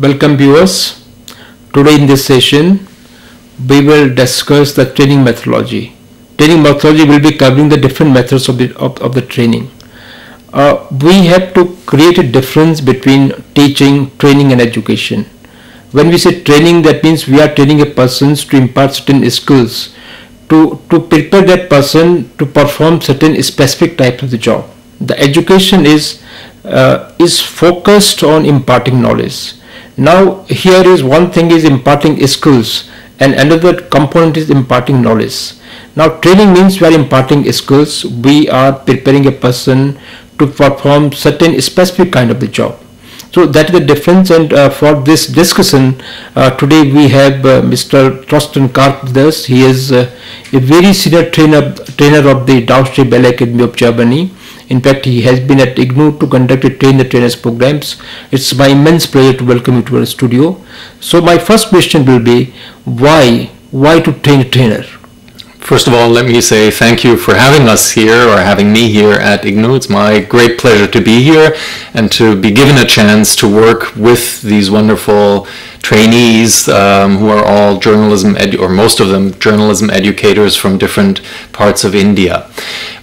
Welcome viewers. Today in this session we will discuss the training methodology. Training methodology will be covering the different methods of the training. We have to create a difference between teaching, training and education. When we say training, that means we are training a person to impart certain skills to prepare that person to perform certain specific types of the job. The education is focused on imparting knowledge. Now here is one thing is imparting skills and another component is imparting knowledge. Now training means we are imparting skills, we are preparing a person to perform certain specific kind of the job. So that is the difference, and for this discussion today we have Mr. Thorsten Karp with us. He is a very senior trainer of the Downstream Ballet Academy of Germany. In fact, he has been at IGNOU to conduct the train the trainers programs. It's my immense pleasure to welcome you to our studio. So my first question will be, why to train a trainer? First of all, let me say thank you for having us here, or having me here at IGNOU. It's my great pleasure to be here and to be given a chance to work with these wonderful trainees who are all journalism, or most of them journalism educators from different parts of India.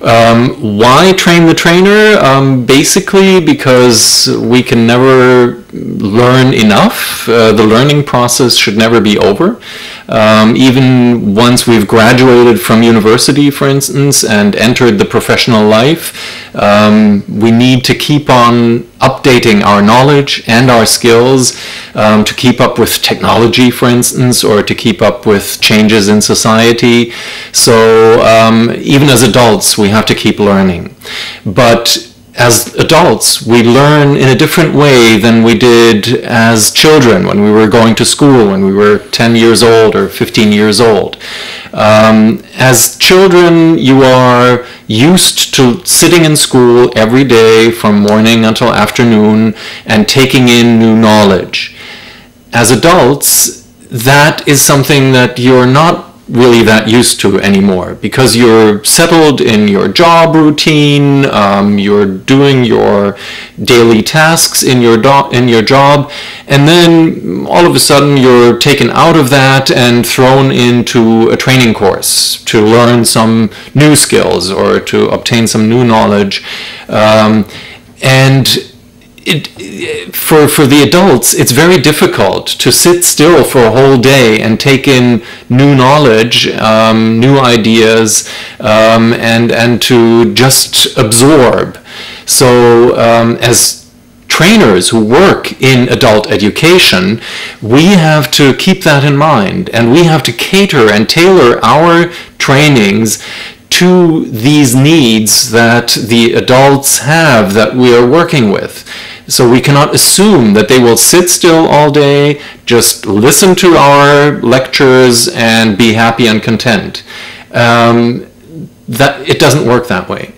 Why train the trainer? Basically because we can never learn enough. The learning process should never be over. Even once we've graduated from university, for instance, and entered the professional life, we need to keep on updating our knowledge and our skills to keep up with technology, for instance, or to keep up with changes in society. So even as adults, we have to keep learning. But as adults, we learn in a different way than we did as children when we were going to school, when we were 10 years old or 15 years old. As children, you are used to sitting in school every day from morning until afternoon and taking in new knowledge. As adults, that is something that you're not really that used to anymore, because you're settled in your job routine, you're doing your daily tasks in your job, and then all of a sudden you're taken out of that and thrown into a training course to learn some new skills or to obtain some new knowledge. For the adults, it's very difficult to sit still for a whole day and take in new knowledge, new ideas, and to just absorb. So as trainers who work in adult education, we have to keep that in mind, and we have to cater and tailor our trainings to these needs that the adults have that we are working with. So we cannot assume that they will sit still all day, just listen to our lectures and be happy and content. That it doesn't work that way.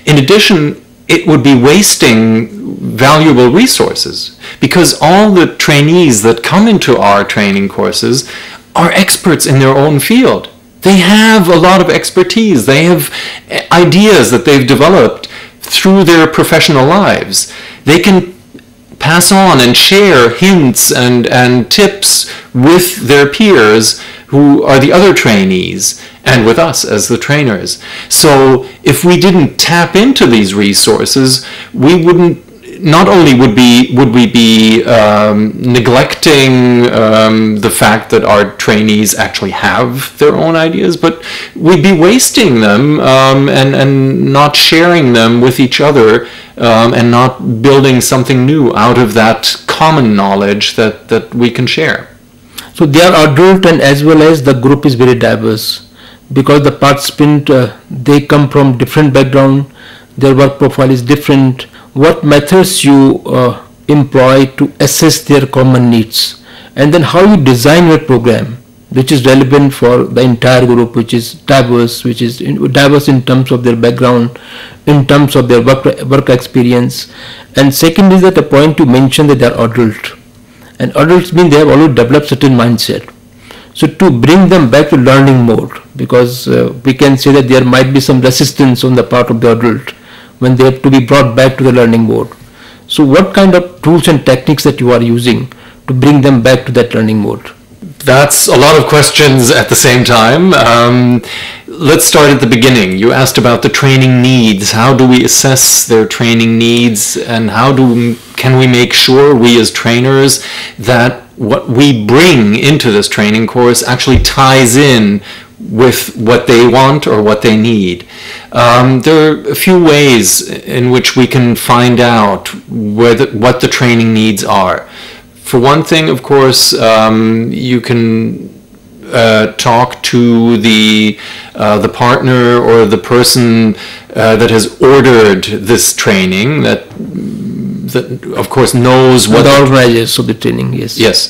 In addition, it would be wasting valuable resources, because all the trainees that come into our training courses are experts in their own field. They have a lot of expertise. They have ideas that they've developed through their professional lives. They can pass on and share hints and tips with their peers who are the other trainees, and with us as the trainers. So if we didn't tap into these resources, we wouldn't, not only would we be neglecting the fact that our trainees actually have their own ideas, but we'd be wasting them and not sharing them with each other, and not building something new out of that common knowledge that we can share. So they are adult, and as well as the group is very diverse, because the participant they come from different background, their work profile is different. What methods you employ to assess their common needs, and then how you design your program which is relevant for the entire group, which is diverse in terms of their background, in terms of their work experience. And second is that the point you mentioned that they are adult, and adults mean they have already developed certain mindset. So to bring them back to learning mode, because we can say that there might be some resistance on the part of the adult when they have to be brought back to the learning mode. So what kind of tools and techniques that you are using to bring them back to that learning mode? That's a lot of questions at the same time. Let's start at the beginning. You asked about the training needs. How do we assess their training needs, and can we make sure, we as trainers, that what we bring into this training course actually ties in with what they want or what they need? There are a few ways in which we can find out what the training needs are. For one thing, of course, you can talk to the partner or the person that has ordered this training, that of course knows what the organizers of the training. Yes,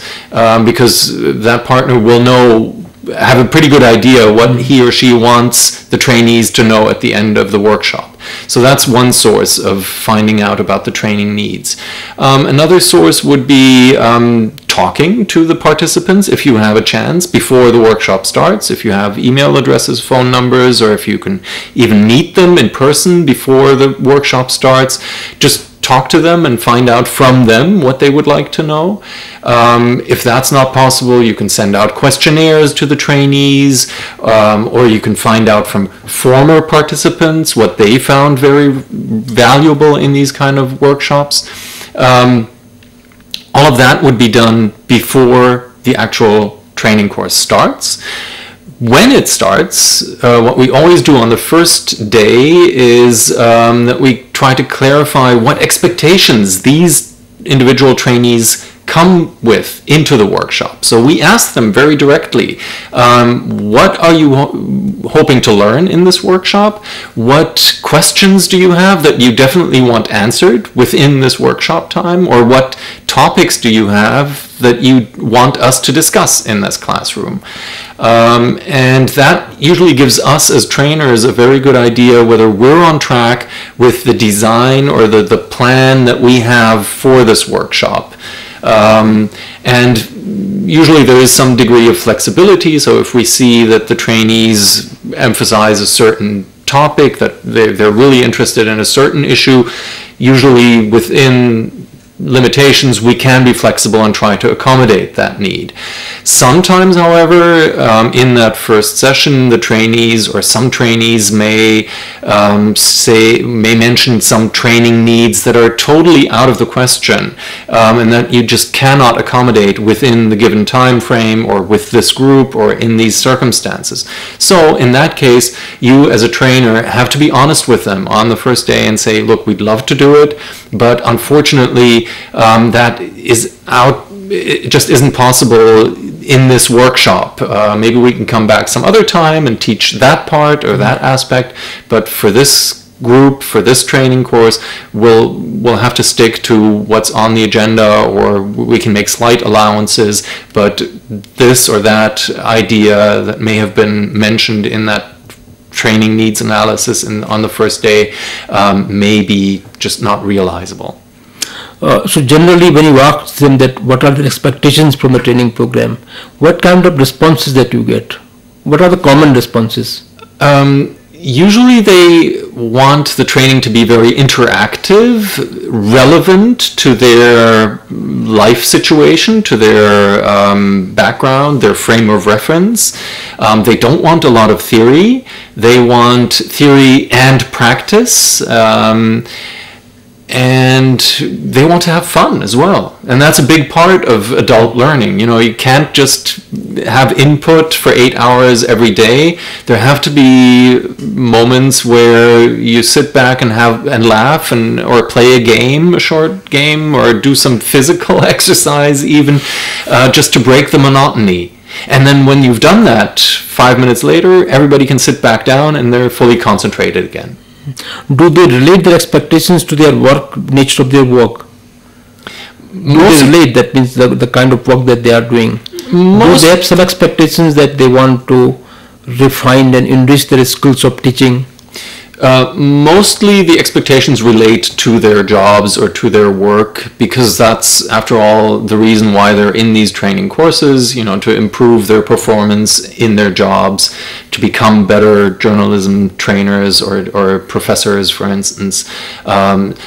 because that partner will have a pretty good idea what he or she wants the trainees to know at the end of the workshop. So that's one source of finding out about the training needs. Another source would be talking to the participants, if you have a chance, before the workshop starts, if you have email addresses, phone numbers, or if you can even meet them in person before the workshop starts. Just talk to them and find out from them what they would like to know. If that's not possible, you can send out questionnaires to the trainees, or you can find out from former participants what they found very valuable in these kind of workshops. All of that would be done before the actual training course starts. When it starts, what we always do on the first day is that we try to clarify what expectations these individual trainees come with into the workshop. So we ask them very directly, what are you hoping to learn in this workshop? What questions do you have that you definitely want answered within this workshop time? Or what topics do you have that you want us to discuss in this classroom? And that usually gives us as trainers a very good idea whether we're on track with the design or the plan that we have for this workshop. And usually there is some degree of flexibility, so if we see that the trainees emphasize a certain topic, that they're really interested in a certain issue, usually within limitations we can be flexible and try to accommodate that need. Sometimes, however, in that first session, the trainees or some trainees may mention some training needs that are totally out of the question, and that you just cannot accommodate within the given time frame or with this group or in these circumstances. So in that case, you as a trainer have to be honest with them on the first day and say, look, we'd love to do it, but unfortunately that is out. It just isn't possible in this workshop. Maybe we can come back some other time and teach that part or that aspect, but for this group, for this training course, we'll have to stick to what's on the agenda, or we can make slight allowances, but this or that idea that may have been mentioned in that training needs analysis on the first day may be just not realizable. So generally, when you ask them that what are the expectations from the training program, what kind of responses that you get? What are the common responses? Usually they want the training to be very interactive, relevant to their life situation, to their background, their frame of reference. They don't want a lot of theory. They want theory and practice. And they want to have fun as well. And that's a big part of adult learning. You know, you can't just have input for 8 hours every day. There have to be moments where you sit back and laugh or play a game, a short game, or do some physical exercise even, just to break the monotony. And then when you've done that, 5 minutes later, everybody can sit back down and they're fully concentrated again. Do they relate their expectations to their work, nature of their work? Do they relate, that means the kind of work that they are doing? Do they have some expectations that they want to refine and enrich their skills of teaching? Mostly the expectations relate to their jobs or to their work, because that's, after all, the reason why they're in these training courses, you know, to improve their performance in their jobs, to become better journalism trainers or professors, for instance.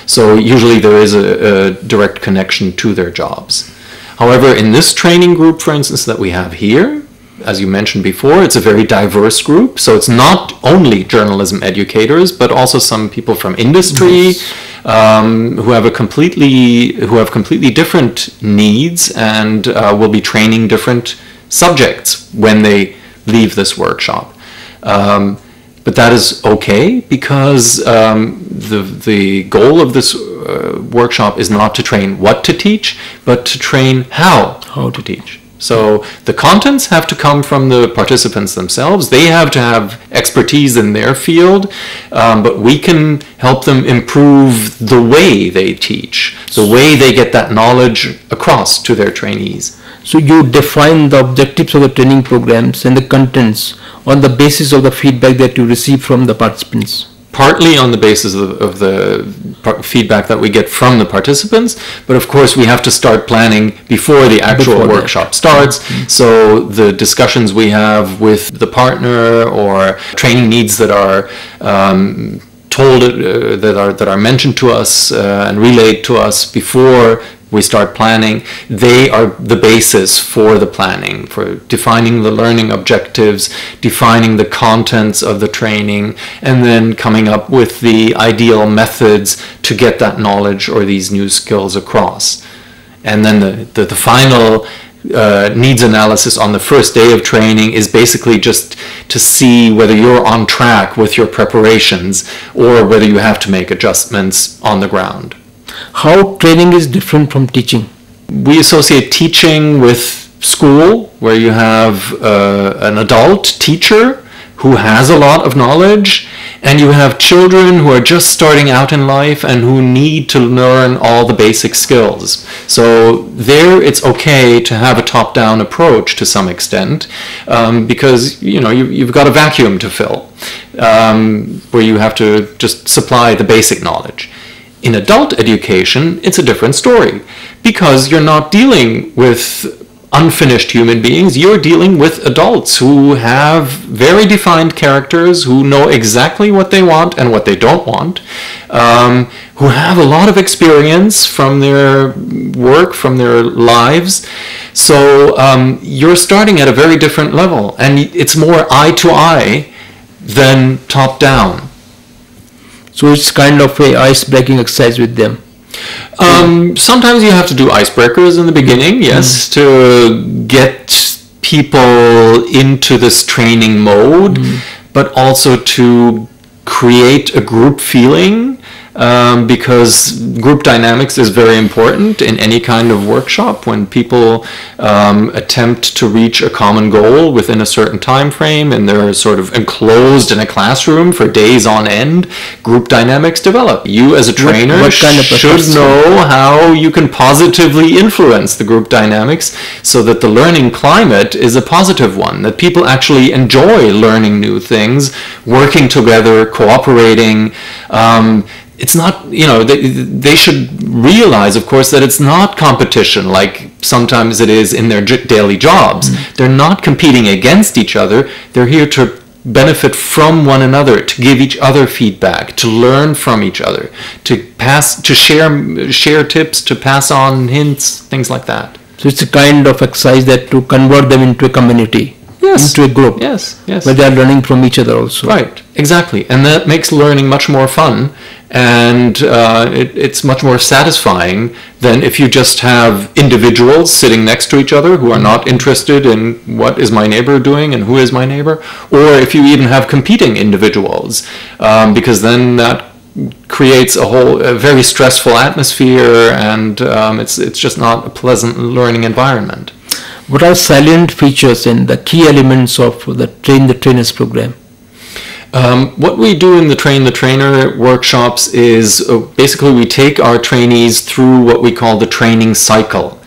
So usually there is a direct connection to their jobs. However, in this training group, for instance, that we have here, as you mentioned before, it's a very diverse group. So it's not only journalism educators, but also some people from industry who have completely different needs and will be training different subjects when they leave this workshop. But that is okay, because the goal of this workshop is not to train what to teach, but to train how to teach. So the contents have to come from the participants themselves. They have to have expertise in their field, but we can help them improve the way they teach, the way they get that knowledge across to their trainees. So you define the objectives of the training programs and the contents on the basis of the feedback that you receive from the participants? Partly on the basis of the feedback that we get from the participants, but of course we have to start planning before the actual workshop starts. So the discussions we have with the partner or training needs that are that are mentioned to us and relayed to us before we start planning, they are the basis for the planning, for defining the learning objectives, defining the contents of the training, and then coming up with the ideal methods to get that knowledge or these new skills across. And then the final needs analysis on the first day of training is basically just to see whether you're on track with your preparations or whether you have to make adjustments on the ground. How training is different from teaching? We associate teaching with school, where you have an adult teacher who has a lot of knowledge, and you have children who are just starting out in life and who need to learn all the basic skills. So there it's okay to have a top-down approach to some extent, because you've got a vacuum to fill, where you have to just supply the basic knowledge. In adult education, it's a different story, because you're not dealing with unfinished human beings. You're dealing with adults who have very defined characters, who know exactly what they want and what they don't want, who have a lot of experience from their work, from their lives. So you're starting at a very different level, and it's more eye to eye than top down. So it's kind of a ice-breaking exercise with them. Sometimes you have to do icebreakers in the beginning, yes, to get people into this training mode, but also to create a group feeling, because group dynamics is very important in any kind of workshop. When people attempt to reach a common goal within a certain time frame and they're sort of enclosed in a classroom for days on end, group dynamics develop. You as a trainer should know how you can positively influence the group dynamics so that the learning climate is a positive one, that people actually enjoy learning new things, working together, cooperating. It's not, they should realize, of course, that it's not competition like sometimes it is in their daily jobs. They're not competing against each other. They're here to benefit from one another, to give each other feedback, to learn from each other, to share tips, to pass on hints, things like that. So it's a kind of exercise that to convert them into a community. Yes. Into a group. Yes. Where they are learning from each other also. Right, exactly. And that makes learning much more fun, and it's much more satisfying than if you just have individuals sitting next to each other who are not interested in what is my neighbor doing and who is my neighbor, or if you even have competing individuals, because then that creates a very stressful atmosphere, and it's just not a pleasant learning environment. What are salient features and the key elements of the Train the Trainers program? What we do in the Train the Trainer workshops is basically we take our trainees through what we call the training cycle.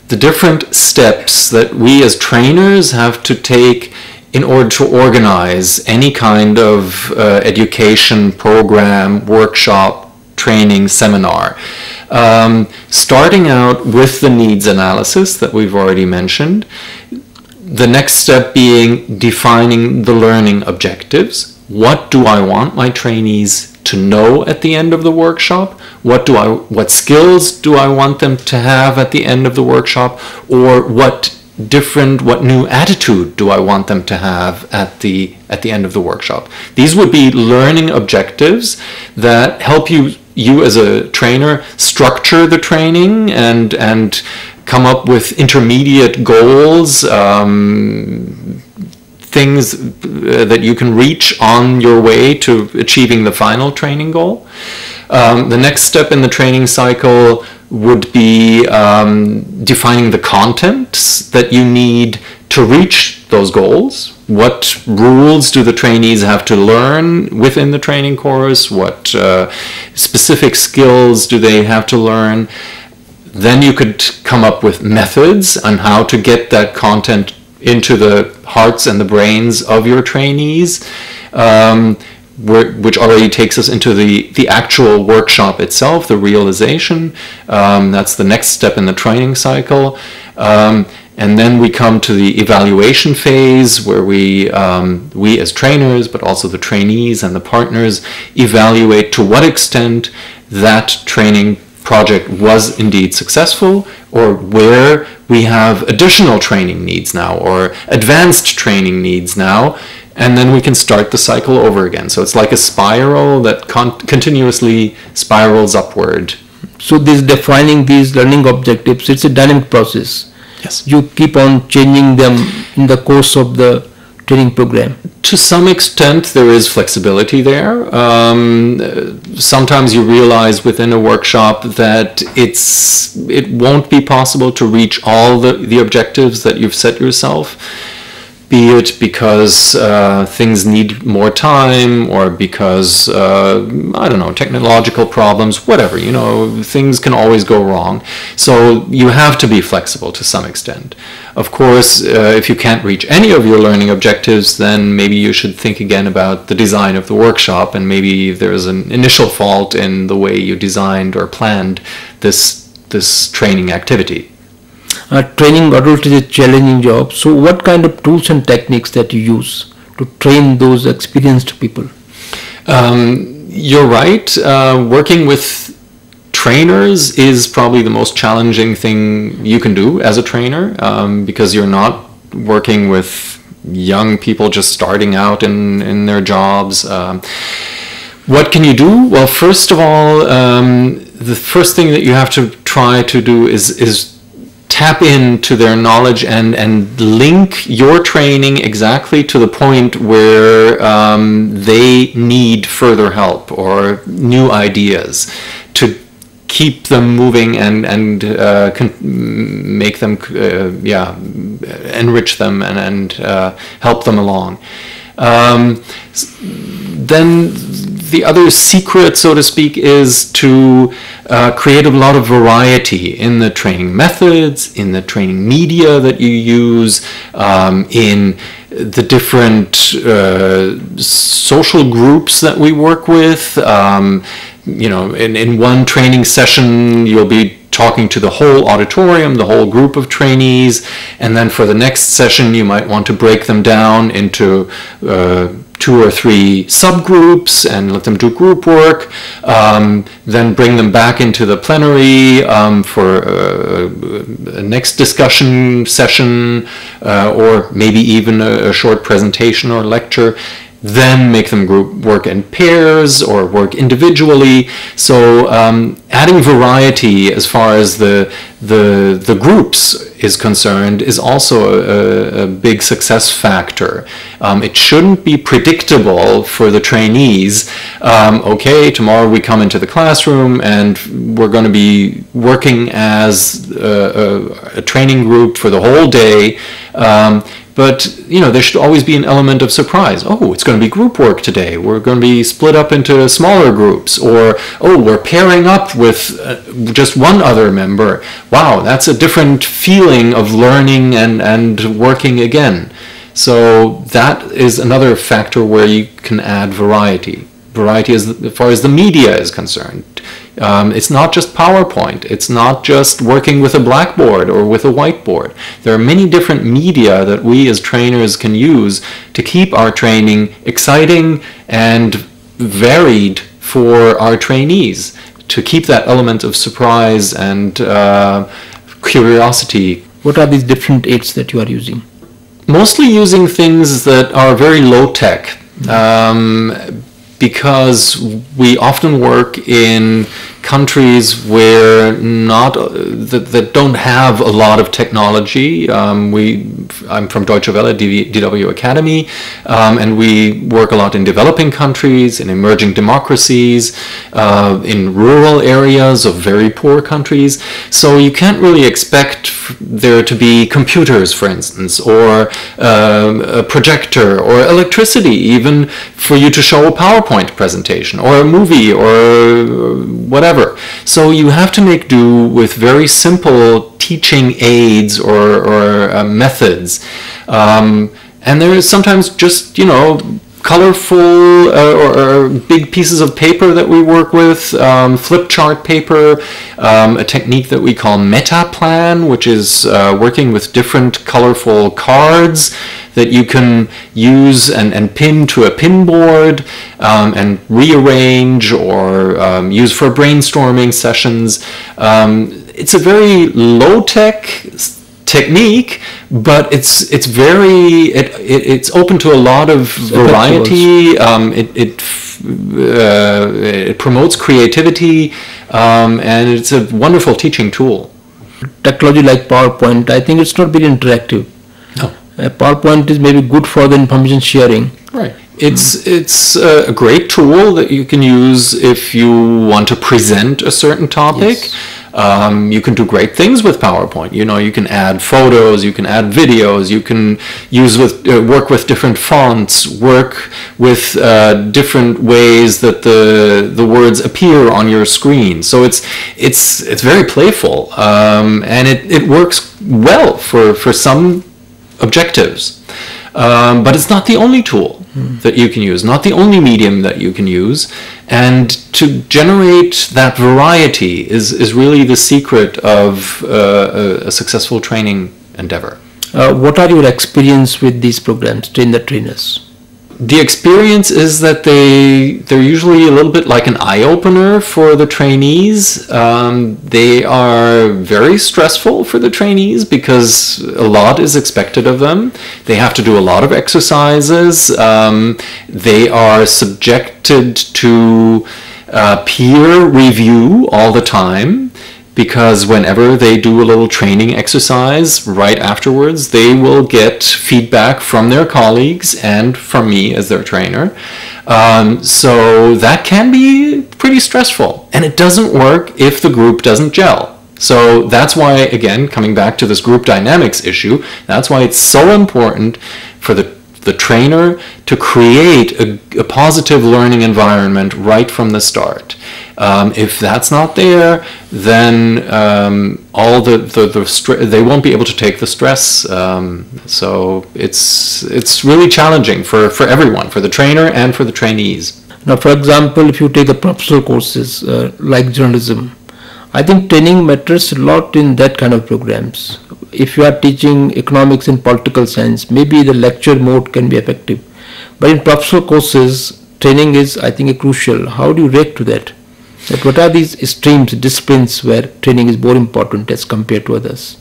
The different steps that we as trainers have to take in order to organize any kind of education program, workshop, training, seminar. Starting out with the needs analysis that we've already mentioned. The next step being defining the learning objectives. what do I want my trainees to know at the end of the workshop? What skills do I want them to have at the end of the workshop? Or what new attitude do I want them to have at the end of the workshop? These would be learning objectives that help you as a trainer structure the training and come up with intermediate goals, things that you can reach on your way to achieving the final training goal. The next step in the training cycle would be defining the content that you need to reach those goals. What rules do the trainees have to learn within the training course? What specific skills do they have to learn? Then you could come up with methods on how to get that content into the hearts and the brains of your trainees, which already takes us into the actual workshop itself, the realization. That's the next step in the training cycle. And then we come to the evaluation phase where we as trainers, but also the trainees and the partners, evaluate to what extent that training project was indeed successful, or where we have additional training needs now or advanced training needs now, and then we can start the cycle over again. So it's like a spiral that continuously spirals upward. So this defining these learning objectives, it's a dynamic process. Yes. You keep on changing them in the course of the training program. To some extent, there is flexibility there. Sometimes you realize within a workshop that it won't be possible to reach all the objectives that you've set yourself, be it because things need more time, or because, I don't know, technological problems, whatever, things can always go wrong. So you have to be flexible to some extent. Of course, if you can't reach any of your learning objectives, then maybe you should think again about the design of the workshop, and maybe there's an initial fault in the way you designed or planned this training activity. Training adults is a challenging job. So what kind of tools and techniques that you use to train those experienced people? You're right. Working with trainers is probably the most challenging thing you can do as a trainer, because you're not working with young people just starting out in their jobs. What can you do? Well, first of all, the first thing that you have to try to do is tap into their knowledge and link your training exactly to the point where they need further help or new ideas to keep them moving and make them, enrich them and help them along. Then the other secret, so to speak, is to create a lot of variety in the training methods, in the training media that you use, in the different social groups that we work with. In one training session, you'll be talking to the whole auditorium, the whole group of trainees, and then for the next session you might want to break them down into 2 or 3 subgroups and let them do group work, then bring them back into the plenary for a next discussion session, or maybe even a short presentation or lecture. Then make them group work in pairs or work individually. So adding variety as far as the groups is concerned is also a big success factor. It shouldn't be predictable for the trainees. Okay, tomorrow we come into the classroom and we're going to be working as a training group for the whole day. But, there should always be an element of surprise. Oh, it's going to be group work today. We're going to be split up into smaller groups. Or, oh, we're pairing up with just one other member. Wow, that's a different feeling of learning and working again. So that is another factor where you can add variety. Variety as far as the media is concerned. It's not just PowerPoint. It's not just working with a blackboard or with a whiteboard. There are many different media that we as trainers can use to keep our training exciting and varied for our trainees, to keep that element of surprise and curiosity. What are these different aids that you are using? Mostly using things that are very low tech, because we often work in countries where that don't have a lot of technology. I'm from Deutsche Welle, DW Academy, and we work a lot in developing countries, in emerging democracies, in rural areas of very poor countries. So you can't really expect there to be computers, for instance, or a projector, or electricity even for you to show a PowerPoint presentation, or a movie, or whatever. So you have to make do with very simple teaching aids or methods. And there is sometimes just, colorful or big pieces of paper that we work with, flip chart paper, a technique that we call meta plan, which is working with different colorful cards that you can use and pin to a pin board and rearrange or use for brainstorming sessions. It's a very low-tech technique, but it's open to a lot of variety. It promotes creativity, and it's a wonderful teaching tool. Technology like PowerPoint, I think it's not very interactive. No. PowerPoint is maybe good for the information sharing. Right. It's a great tool that you can use if you want to present a certain topic. Yes. You can do great things with PowerPoint. You can add photos, you can add videos, you can work with different fonts, work with different ways that the words appear on your screen. So it's very playful, and it works well for some objectives. But it's not the only tool that you can use, not the only medium that you can use. And to generate that variety is really the secret of a successful training endeavor. What are your experience with these programs, train the trainers? The experience is that they're usually a little bit like an eye-opener for the trainees. They are very stressful for the trainees because a lot is expected of them. They have to do a lot of exercises. They are subjected to peer review all the time, because whenever they do a little training exercise right afterwards, they will get feedback from their colleagues and from me as their trainer. So that can be pretty stressful, and it doesn't work if the group doesn't gel. So that's why, again, coming back to this group dynamics issue, that's why it's so important for the trainer to create a positive learning environment right from the start. If that's not there, then all they won't be able to take the stress. So it's really challenging for everyone, for the trainer and for the trainees. Now, for example, if you take the professional courses like journalism, I think training matters a lot in that kind of programs. If you are teaching economics and political science, maybe the lecture mode can be effective. But in professional courses, training is, I think, crucial. How do you react to that? What are these streams, disciplines where training is more important as compared to others?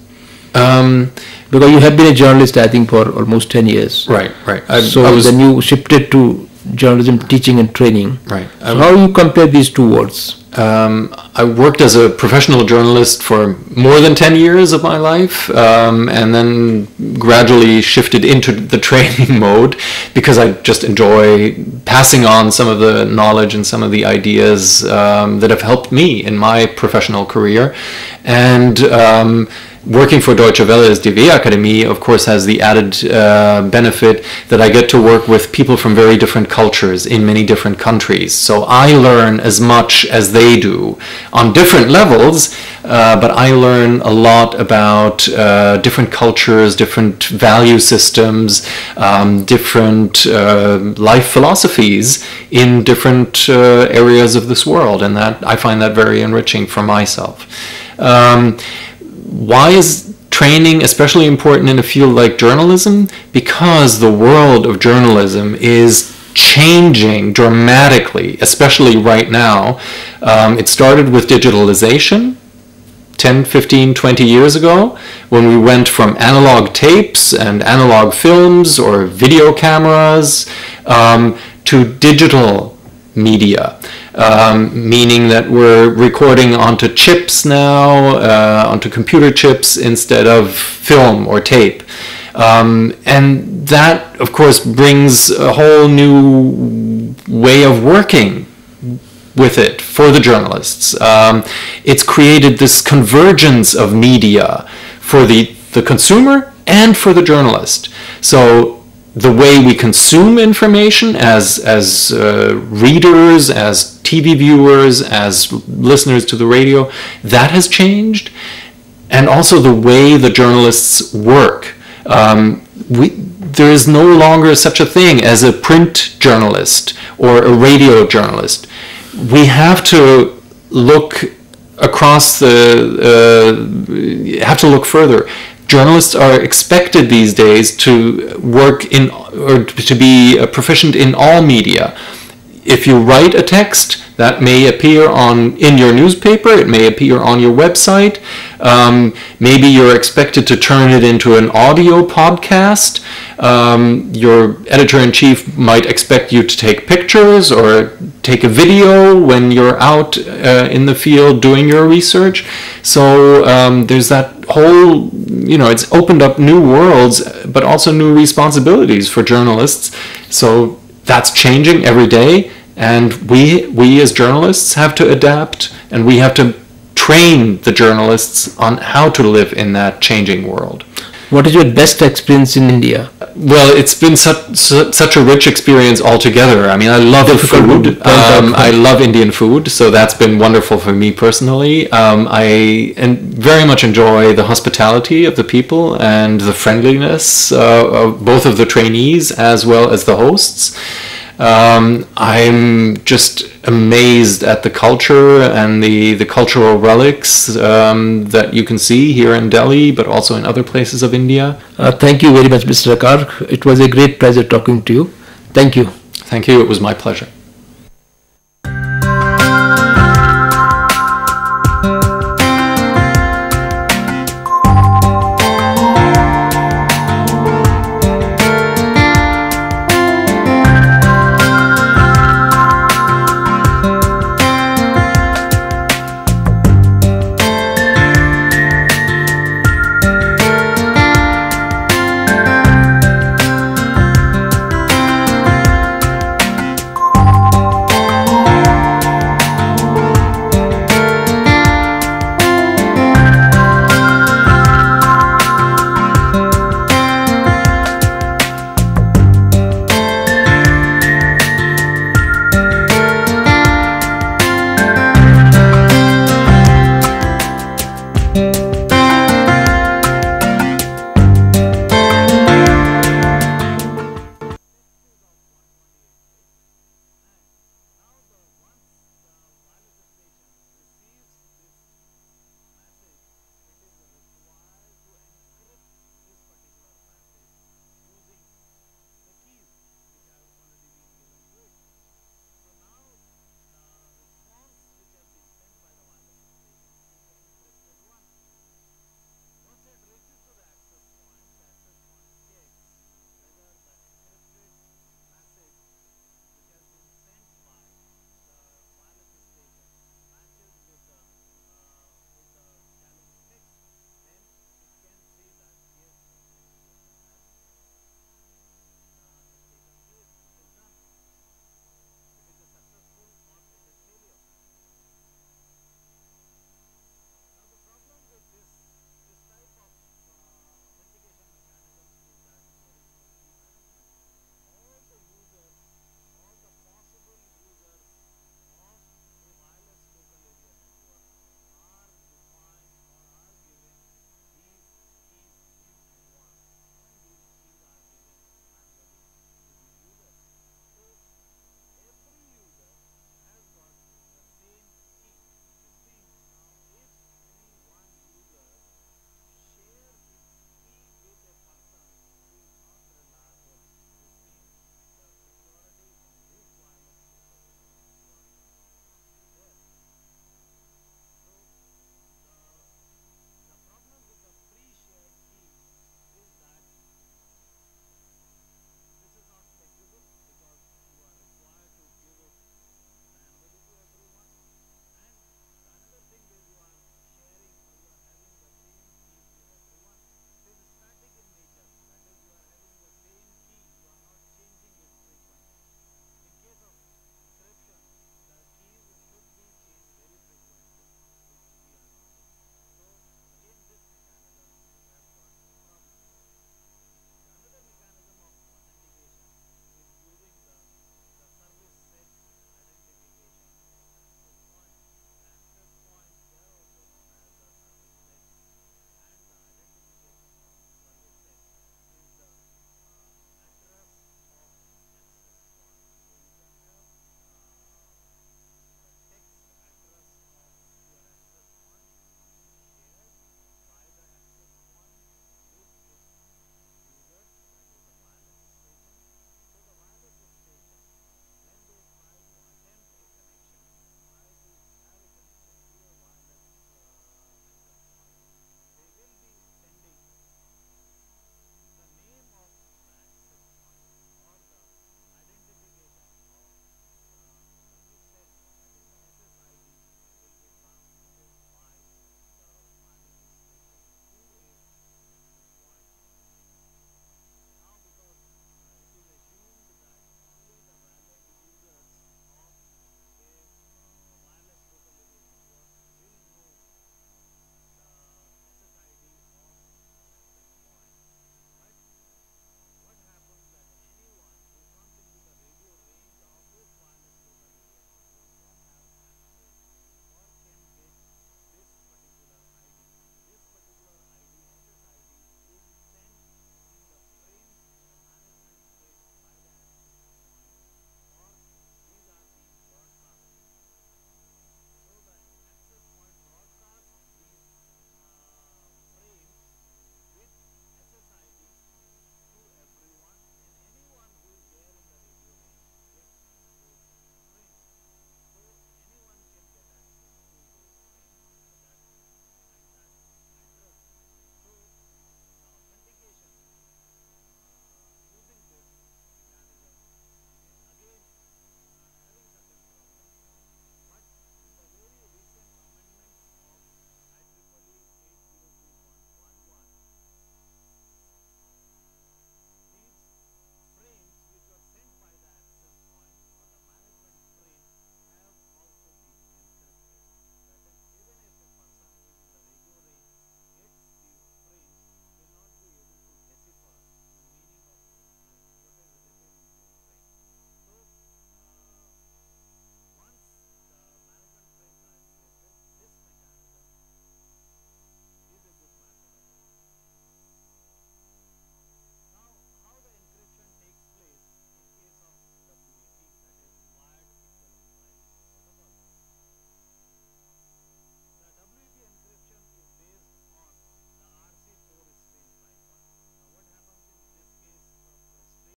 Because you have been a journalist, I think, for almost 10 years. Right. Then you shifted to journalism teaching and training. Right. So how do you compare these two words? I worked as a professional journalist for more than 10 years of my life, and then gradually shifted into the training mode because I just enjoy passing on some of the knowledge and some of the ideas that have helped me in my professional career. And working for Deutsche Welle's DW Academy, of course, has the added benefit that I get to work with people from very different cultures in many different countries. So I learn as much as they do on different levels, but I learn a lot about different cultures, different value systems, different life philosophies in different areas of this world, and that I find that very enriching for myself. Why is training especially important in a field like journalism? Because the world of journalism is changing dramatically, especially right now. It started with digitalization 10, 15, 20 years ago, when we went from analog tapes and analog films or video cameras to digital media. Meaning that we're recording onto chips now, onto computer chips instead of film or tape. And that, of course, brings a whole new way of working with it for the journalists. It's created this convergence of media for the consumer and for the journalist. So the way we consume information as readers, as TV viewers, as listeners to the radio, that has changed. And also the way the journalists work. There is no longer such a thing as a print journalist or a radio journalist. We have to look across have to look further. Journalists are expected these days to work in, or to be proficient in all media. If you write a text, that may appear in your newspaper, it may appear on your website. Maybe you're expected to turn it into an audio podcast. Your editor-in-chief might expect you to take pictures or take a video when you're out in the field doing your research. So there's that whole, it's opened up new worlds, but also new responsibilities for journalists. So that's changing every day. And we as journalists have to adapt, and we have to train the journalists on how to live in that changing world. What is your best experience in India? Well, it's been such a rich experience altogether. I mean, I love the food. I love Indian food, so that's been wonderful for me personally. I very much enjoy the hospitality of the people and the friendliness of both of the trainees as well as the hosts. I'm just amazed at the culture and the cultural relics that you can see here in Delhi, but also in other places of India. Thank you very much, Mr. Akar. It was a great pleasure talking to you. Thank you. Thank you. It was my pleasure.